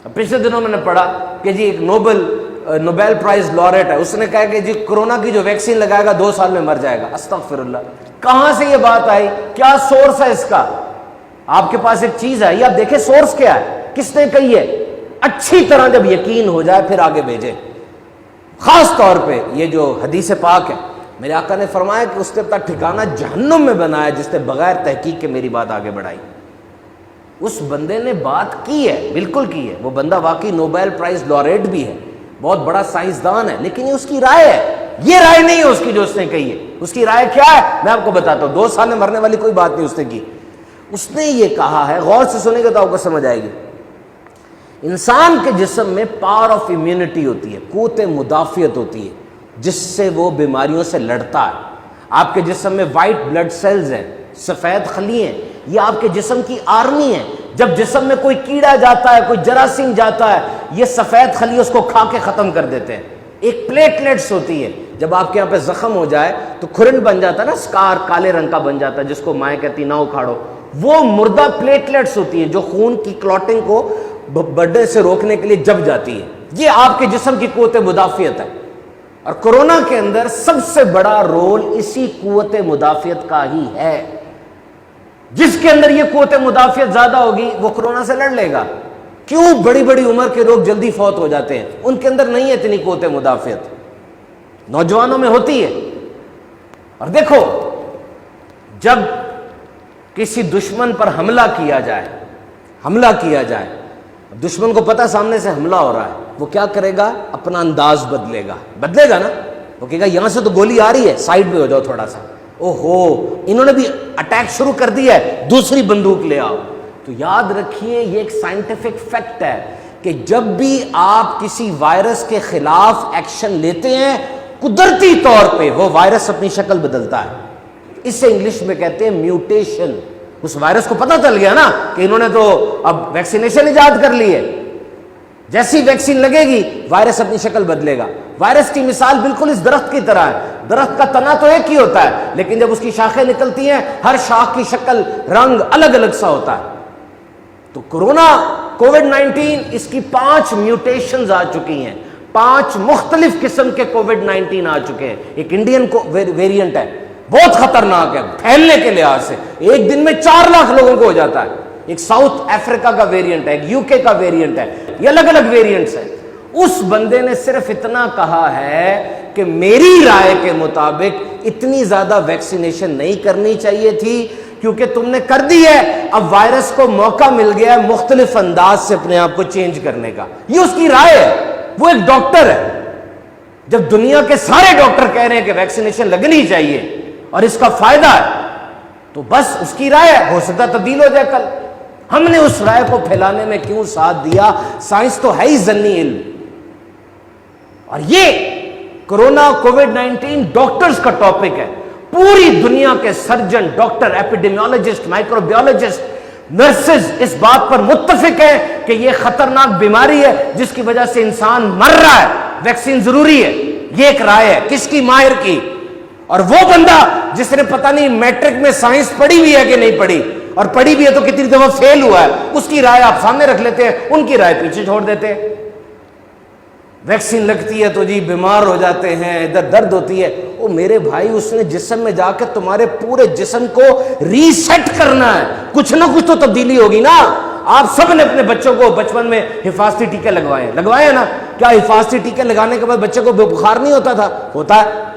پچھلے دنوں میں نے پڑھا کہ جی ایک نوبیل پرائز لوریٹ ہے، اس نے کہا کہ جی کورونا کی جو ویکسین لگائے گا 2 سال میں مر جائے گا۔ استغفر اللہ، کہاں سے یہ بات آئی؟ کیا سورس ہے اس کا؟ آپ کے پاس ایک چیز ہے، یہ آپ دیکھیں سورس کیا ہے، کس نے کہی ہے، اچھی طرح جب یقین ہو جائے پھر آگے بھیجیں۔ خاص طور پہ یہ جو حدیث پاک ہے، میرے آقا نے فرمایا کہ اس نے اپنا ٹھکانہ جہنم میں بنایا جس نے بغیر تحقیق کے میری بات آگے بڑھائی۔ اس بندے نے بات کی ہے، بالکل کی ہے، وہ بندہ واقعی نوبیل پرائز لوریٹ بھی ہے، بہت بڑا سائنسدان ہے، لیکن یہ اس کی رائے ہے، یہ رائے نہیں ہے اس کی جو اس نے کہی ہے۔ اس کی رائے کیا ہے میں آپ کو بتاتا ہوں، 2 سال میں مرنے والی کوئی بات نہیں اس نے کی۔ اس نے یہ کہا ہے، غور سے سنیں گے تو آپ کو سمجھ آئے گی، انسان کے جسم میں پاور آف امیونٹی ہوتی ہے، قوت مدافعت ہوتی ہے جس سے وہ بیماریوں سے لڑتا ہے۔ آپ کے جسم میں وائٹ بلڈ سیلز ہیں، سفید خلی ہیں، یہ آپ کے جسم کی آرمی ہے۔ جب جسم میں کوئی کیڑا جاتا ہے، کوئی جراثیم جاتا ہے، یہ سفید خلی اس کو کھا کے ختم کر دیتے ہیں۔ ایک پلیٹلیٹس ہوتی ہے، جب آپ کے یہاں پہ زخم ہو جائے تو کھرن بن جاتا ہے نا، سکار کالے رنگ کا بن جاتا ہے جس کو مائیں کہتی نہ اکھاڑو، وہ مردہ پلیٹلیٹس ہوتی ہیں جو خون کی کلوٹنگ کو بڑھنے سے روکنے کے لیے جب جاتی ہے۔ یہ آپ کے جسم کی قوت مدافعت ہے، اور کورونا کے اندر سب سے بڑا رول اسی قوت مدافعت کا ہی ہے۔ جس کے اندر یہ قوت مدافعت زیادہ ہوگی وہ کورونا سے لڑ لے گا۔ کیوں بڑی بڑی عمر کے لوگ جلدی فوت ہو جاتے ہیں؟ ان کے اندر نہیں ہے اتنی قوت مدافعت، نوجوانوں میں ہوتی ہے۔ اور دیکھو، جب کسی دشمن پر حملہ کیا جائے، دشمن کو پتا سامنے سے حملہ ہو رہا ہے، وہ کیا کرے گا؟ اپنا انداز بدلے گا نا، وہ کہے گا یہاں سے تو گولی آ رہی ہے، سائڈ پہ ہو جاؤ تھوڑا سا، اوہو انہوں نے بھی اٹیک شروع کر دیا ہے، دوسری بندوق لے آؤ۔ تو یاد رکھیے یہ ایک سائنٹیفک فیکٹ ہے کہ جب بھی آپ کسی وائرس کے خلاف ایکشن لیتے ہیں، قدرتی طور پہ وہ وائرس اپنی شکل بدلتا ہے۔ اس سے انگلش میں کہتے ہیں میوٹیشن۔ اس وائرس کو پتہ چل گیا نا کہ انہوں نے تو اب ویکسینیشن ایجاد کر لی ہے، جیسی ویکسین لگے گی وائرس اپنی شکل بدلے گا۔ وائرس کی مثال بالکل اس درخت کی طرح ہے، درخت کا تنا تو ایک ہی ہوتا ہے، لیکن جب اس کی شاخیں نکلتی ہیں ہر شاخ کی شکل رنگ الگ الگ سا ہوتا ہے۔ تو کورونا کووڈ-19 اس کی 5 میوٹیشنز آ چکی ہیں، 5 مختلف قسم کے کووڈ-19 آ چکے ہیں۔ ایک انڈین ویریئنٹ ہے، بہت خطرناک ہے پھیلنے کے لحاظ سے، ایک دن میں 4 لاکھ لوگوں کو ہو جاتا ہے۔ ایک ساؤتھ افریقہ کا ویریئنٹ ہے، ایک UK کا ویریئنٹ ہے، یہ الگ الگ ویریئنٹس ہیں۔ اس بندے نے صرف اتنا کہا ہے کہ میری رائے کے مطابق اتنی زیادہ ویکسینیشن نہیں کرنی چاہیے تھی، کیونکہ تم نے کر دی ہے، اب وائرس کو موقع مل گیا ہے مختلف انداز سے اپنے آپ کو چینج کرنے کا۔ یہ اس کی رائے ہے، وہ ایک ڈاکٹر ہے۔ جب دنیا کے سارے ڈاکٹر کہہ رہے ہیں کہ ویکسینیشن لگنی چاہیے اور اس کا فائدہ ہے، تو بس اس کی رائے ہے، ہو سکتا تبدیل ہو جائے کل۔ ہم نے اس رائے کو پھیلانے میں کیوں ساتھ دیا؟ سائنس تو ہے ہی ضمنی علم، اور یہ کورونا کووڈ-19 ڈاکٹرز کا ٹاپک ہے۔ پوری دنیا کے سرجن، ڈاکٹر، ایپیڈیمیولوجسٹ، مائکروبیولوجسٹ، نرسز اس بات پر متفق ہیں کہ یہ خطرناک بیماری ہے جس کی وجہ سے انسان مر رہا ہے، ویکسین ضروری ہے۔ یہ ایک رائے ہے، کس کی؟ ماہر کی۔ اور وہ بندہ جس نے پتہ نہیں میٹرک میں سائنس پڑھی ہوئی ہے کہ نہیں پڑھی، اور پڑھی بھی ہے تو کتنی دفعہ فیل ہوا ہے، اس کی رائے آپ سامنے رکھ لیتے ہیں، ان کی رائے پیچھے چھوڑ دیتے ہیں۔ ویکسین لگتی ہے تو جی بیمار ہو جاتے ہیں، ادھر درد ہوتی ہے۔ او میرے بھائی، اس نے جسم میں جا کے تمہارے پورے جسم کو ریسیٹ کرنا ہے، کچھ نہ کچھ تو تبدیلی ہوگی نا۔ آپ سب نے اپنے بچوں کو بچپن میں حفاظتی ٹیکے لگوائے ہیں نا؟ کیا حفاظتی ٹیکے لگانے کے بعد بچے کو بخار نہیں ہوتا تھا؟ ہوتا ہے۔